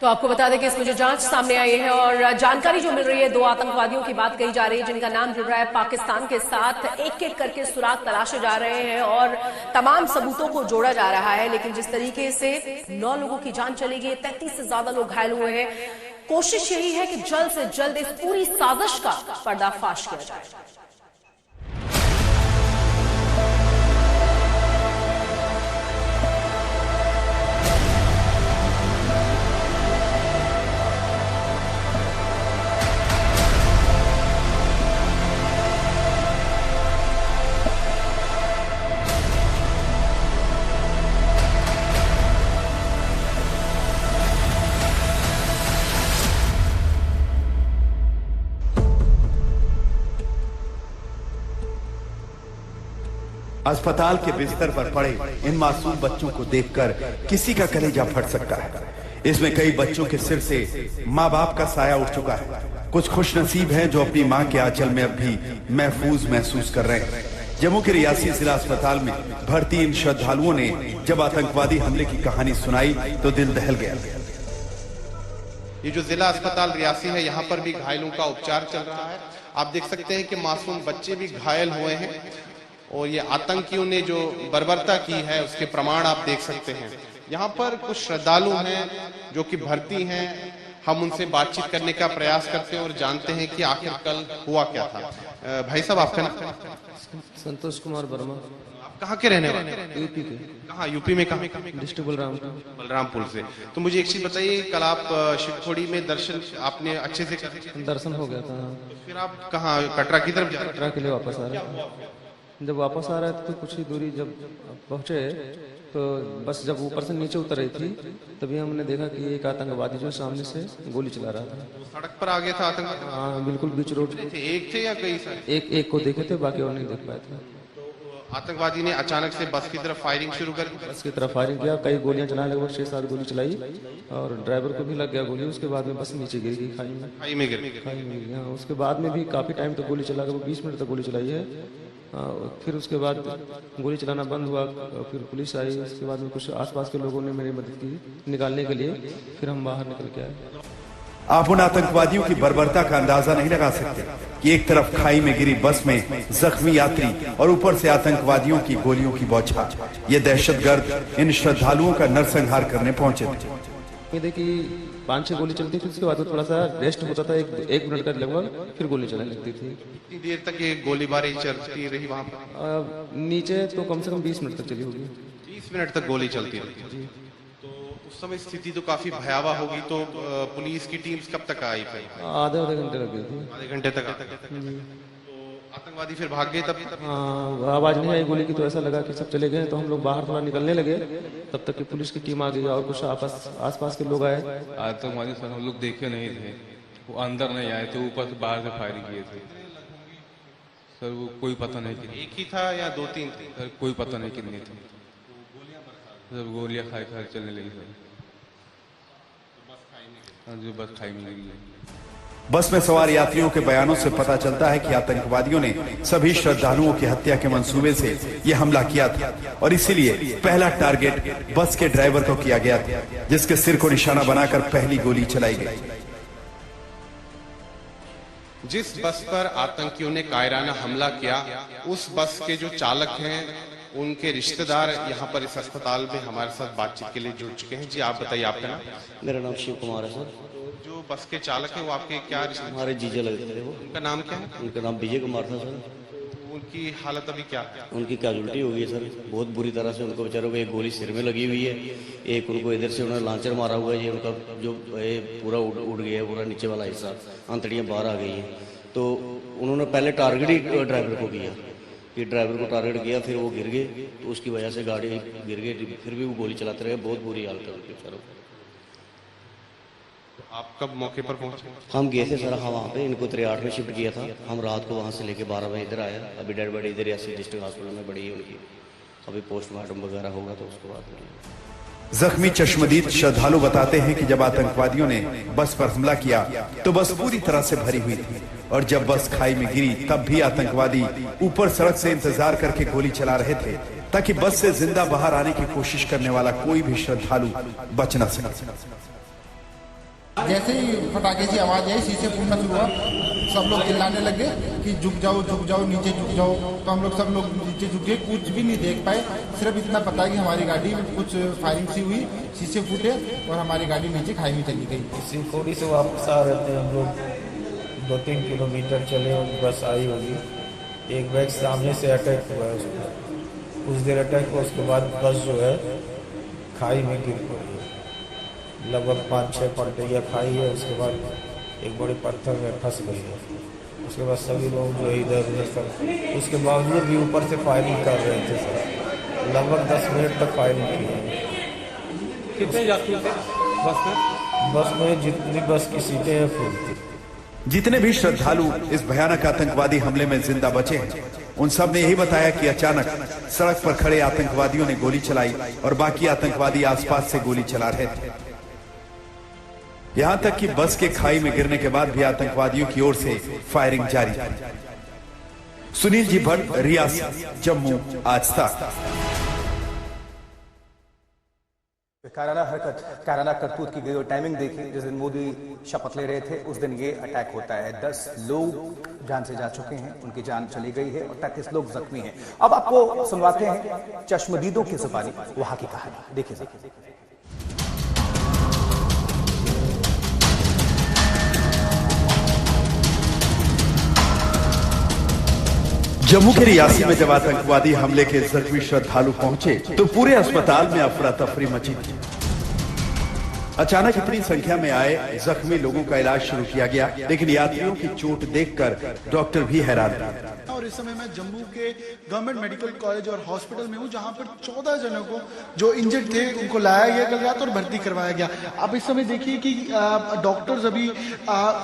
तो आपको बता दें कि इसमें जो जांच सामने आई है और जानकारी जो मिल रही है, 2 आतंकवादियों की बात कही जा रही है जिनका नाम जुड़ रहा है पाकिस्तान के साथ। एक एक करके सुराग तलाशे जा रहे हैं और तमाम सबूतों को जोड़ा जा रहा है। लेकिन जिस तरीके से 9 लोगों की जान चली गई, 33 से ज्यादा लोग घायल हुए हैं, कोशिश यही है कि जल्द से जल्द इस पूरी साजिश का पर्दाफाश किया जाए। अस्पताल के बिस्तर पर पड़े इन मासूम बच्चों को देखकर किसी का कलेजा फट सकता है। इसमें कई बच्चों के सिर से माँ बाप का साया उठ चुका है। कुछ खुश नसीब हैं जो अपनी माँ के आंचल में अब भी महफूज महसूस कर रहे हैं। जम्मू के रियासी जिला अस्पताल में भर्ती इन श्रद्धालुओं ने जब आतंकवादी हमले की कहानी सुनाई तो दिल दहल गया। ये जो जिला अस्पताल रियासी है, यहाँ पर भी घायलों का उपचार चल रहा है। आप देख सकते हैं कि मासूम बच्चे भी घायल हुए हैं और ये आतंकियों ने जो बर्बरता की है उसके प्रमाण आप देख सकते हैं। यहाँ पर कुछ श्रद्धालु हैं जो कि भर्ती हैं। हम उनसे बातचीत करने का प्रयास करते हैं और जानते हैं कि आखिर कल हुआ क्या था। भाई साहब, आपका नाम? संतोष कुमार वर्मा। आप कहाँ के रहने वाले? यूपी के। कहाँ? यूपी में कहाँ? डिस्ट्रिक्ट बलरामपुर से। तो मुझे एक चीज बताइए, कल आप शिवखोड़ी में दर्शन आपने अच्छे से कर? दर्शन हो गया था। फिर आप कहाँ, कटरा की तरफ? कटरा के लिए वापस आ रहे थे। जब वापस आ रहे थे तो कुछ ही दूरी जब पहुंचे तो बस जब ऊपर से नीचे उतर रही थी तभी हमने देखा कि एक आतंकवादी जो सामने से गोली चला रहा था। सड़क पर आ गया था आतंकवादी? हाँ, बिल्कुल बीच रोड। एक थे या कई सारे? एक को देखे थे, बाकी और नहीं देख पाए थे। तो आतंकवादी ने अचानक से बस की तरफ फायरिंग शुरू कर दी? बस की तरफ फायरिंग किया, कई गोलियां चलाने, लगभग 6-7 गोली चलाई और ड्राइवर को भी लग गया गोली। उसके बाद में बस नीचे गिर गई खाई में। खाई में गिर गई। उसके बाद में भी काफी टाइम तक गोली चला, 20 मिनट तक गोली चलाई है। फिर उसके बाद गोली चलाना बंद हुआ, फिर पुलिस आई। उसके बाद में कुछ आसपास के लोगों ने मेरी मदद की निकालने के लिए, फिर हम बाहर निकल के आए। आप उन आतंकवादियों की बर्बरता का अंदाजा नहीं लगा सकते कि एक तरफ खाई में गिरी बस में जख्मी यात्री और ऊपर से आतंकवादियों की गोलियों की बौछार। ये दहशतगर्द इन श्रद्धालुओं का नरसंहार करने पहुंचे थे। ये देखिए 5-6 गोली चलती थी, उसके बाद थोड़ा सा रेस्ट होता था, एक मिनट का लगभग, फिर गोली चलने लगती थी। कितनी देर तक ये गोलीबारी चलती रही वहाँ पर? नीचे तो कम से कम 20 मिनट तक चली होगी। 30 मिनट तक गोली चलती रही। तो उस समय स्थिति तो काफी भयावह होगी। तो पुलिस की टीम कब तक आई? आधे घंटे लग गए थे। आधे घंटे तक। आतंकवादी फिर भाग गए? तब आवाज नहीं आई गोली की, तो ऐसा लगा कि सब चले गए। तो हम लोग बाहर थोड़ा निकलने लगे, तब तक कि पुलिस की टीम आ गई और कुछ आसपास के लोग आए। आतंकवादी सर हम लोग देखे नहीं थे, वो अंदर नहीं आए थे, ऊपर से बाहर से फायरिंग किए थे सर। वो कोई पता नहीं, एक ही था या 2-3 थे? सर कोई पता नहीं कितने थे सर। गोलियां खाए चलने लगी सर। जो बस खाई में लगी। बस में सवार यात्रियों के बयानों से पता चलता है कि आतंकवादियों ने सभी श्रद्धालुओं की हत्या के मंसूबे से यह हमला किया था और इसीलिए पहला टारगेट बस के ड्राइवर को किया गया था, जिसके सिर को निशाना बनाकर पहली गोली चलाई गई। जिस बस पर आतंकियों ने कायराना हमला किया, उस बस के जो चालक हैं, उनके रिश्तेदार यहाँ पर इस अस्पताल में हमारे साथ बातचीत के लिए जुड़ चुके हैं। जी, आप बताइए, आपका नाम? मेरा नाम शिव कुमार है सर। जो बस के चालक हैं वो आपके क्या? हमारे जीजा लगते थे वो। उनका नाम क्या है? उनका नाम विजय कुमार था सर। उनकी हालत अभी क्या है? उनकी कैजुअल्टी हो गई है सर, बहुत बुरी तरह से। उनको बेचारों को एक गोली सिर में लगी हुई है, एक उनको इधर से उन्होंने लांचर मारा हुआ है। ये उनका जो पूरा उड़ गया है, पूरा नीचे वाला हिस्सा, आंतड़ियाँ बाहर आ गई हैं। तो उन्होंने पहले टारगेट ही ड्राइवर को किया कि ड्राइवर को टारगेट किया, फिर वो गिर गए, तो उसकी वजह से गाड़ी गिर गई। फिर भी वो गोली चलाते रहे, बहुत बुरी हालत है उनकी बेचारों। आप कब मौके पर पहुंचे? हम गए थे सर, हाँ वहाँ पे इनको 8 में शिफ्ट किया था। हम रात को वहाँ से लेके 12 बजे इधर आया। अभी डेड बॉडी इधर रियासी डिस्ट्रिक्ट हॉस्पिटल में पड़ी है उनकी। अभी पोस्टमार्टम वगैरह होगा तो उसके बाद। जख्मी चश्मदीद श्रद्धालु बताते हैं कि जब आतंकवादियों ने बस पर हमला किया तो बस पूरी तरह से भरी हुई थी और जब बस खाई में गिरी तब भी आतंकवादी ऊपर सड़क से इंतजार करके गोली चला रहे थे ताकि बस से जिंदा बाहर आने की कोशिश करने वाला कोई भी श्रद्धालु बच न सके। जैसे ही फटाके की आवाज़ आई, शीशे फूटना शुरू हुआ, सब लोग चिल्लाने लगे कि झुक जाओ, नीचे झुक जाओ। तो हम लोग सब लोग नीचे झुके, कुछ भी नहीं देख पाए। सिर्फ इतना पता है कि हमारी गाड़ी में कुछ फायरिंग सी हुई, शीशे फूटे और हमारी गाड़ी नीचे खाई में चली गई। सिकोड़ी से वापस आ रहे थे हम लोग, 2-3 किलोमीटर चले और बस आई होगी। एक बैग सामने से अटैक हुआ है उसको, कुछ देर अटैक हुआ, उसके बाद बस जो है खाई में गिर पड़ी है। लगभग 5-6 पलटियाँ खाई है, उसके बाद एक बड़े पत्थर में फंस गई है। उसके बाद सभी लोग जो है इधर उधर सब, उसके बावजूद भी ऊपर से फायरिंग कर रहे थे सर। लगभग 10 मिनट तक फायरिंग की है। कितने यात्री थे बस में? बस में जितनी बस की सीटें हैं फुल थी। जितने भी श्रद्धालु इस भयानक आतंकवादी हमले में जिंदा बचे हैं, उन सब ने यही बताया कि अचानक सड़क पर खड़े आतंकवादियों ने गोली चलाई और बाकी आतंकवादी आसपास से गोली चला रहे थे। यहां तक कि बस के खाई में गिरने के बाद भी आतंकवादियों की ओर से फायरिंग जारी थी। सुनील जी भट्ट, रियासी, जम्मू, आज तक। कायराना हरकत, कायराना करतूत की गई और टाइमिंग देखी। जिस दिन मोदी शपथ ले रहे थे उस दिन ये अटैक होता है। 10 लोग जान से जा चुके हैं, उनकी जान चली गई है और 33 लोग जख्मी हैं। अब आपको सुनवाते हैं चश्मदीदों की जुबानी वहां की कहानी। देखिए। जम्मू के रियासी में जब आतंकवादी हमले के जख्मी श्रद्धालु पहुंचे तो पूरे अस्पताल में अफरा तफरी मची थी। अचानक इतनी संख्या में आए जख्मी लोगों का इलाज शुरू किया गया, लेकिन यात्रियों की चोट देखकर डॉक्टर भी हैरान थे। और इस समय मैं जम्मू के गवर्नमेंट मेडिकल कॉलेज और हॉस्पिटल में हूं, जहां पर 14 जनों को जो इंजर्ड थे उनको लाया गया कल रात और भर्ती करवाया गया। आप इस समय देखिए कि डॉक्टर्स अभी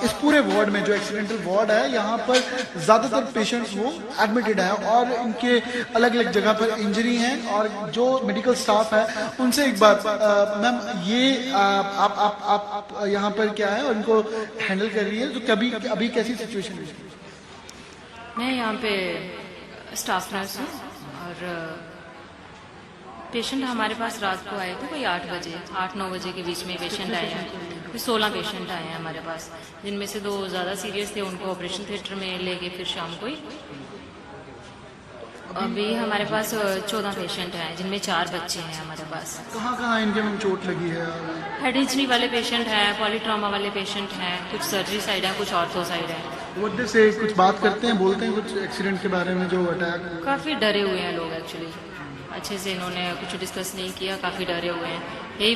इस पूरे वार्ड में, जो एक्सीडेंटल वार्ड है, यहाँ पर ज्यादातर पेशेंट्स वो एडमिटेड हैं और इनके अलग अलग जगह पर इंजरी हैं। और जो मेडिकल स्टाफ है उनसे एक बात, मैम ये आप यहाँ पर क्या है और इनको हैंडल कर रही है, तो कभी अभी कैसी सिचुएशन है? मैं यहाँ पे स्टाफ नर्स हूँ और पेशेंट हमारे पास रात को आए थे, कोई 8-9 बजे के बीच में पेशेंट आए हैं। कोई 16 पेशेंट आए हैं हमारे पास, जिनमें से 2 ज़्यादा सीरियस थे, उनको ऑपरेशन थिएटर में ले गए फिर शाम को ही। अभी हमारे पास 14 पेशेंट हैं, जिनमें 4 बच्चे हैं हमारे पास। कहाँ इनके में चोट लगी है? हेड इंजरी वाले पेशेंट हैं, पॉलीट्रामा वाले पेशेंट हैं, कुछ सर्जरी साइड है, कुछ ऑर्थो साइड है। वजह से कुछ बात करते हैं, बोलते हैं कुछ एक्सीडेंट के बारे में, जो अटैक? काफ़ी डरे हुए हैं लोग एक्चुअली, अच्छे से इन्होंने कुछ डिस्कस नहीं किया, काफ़ी डरे हुए हैं। यही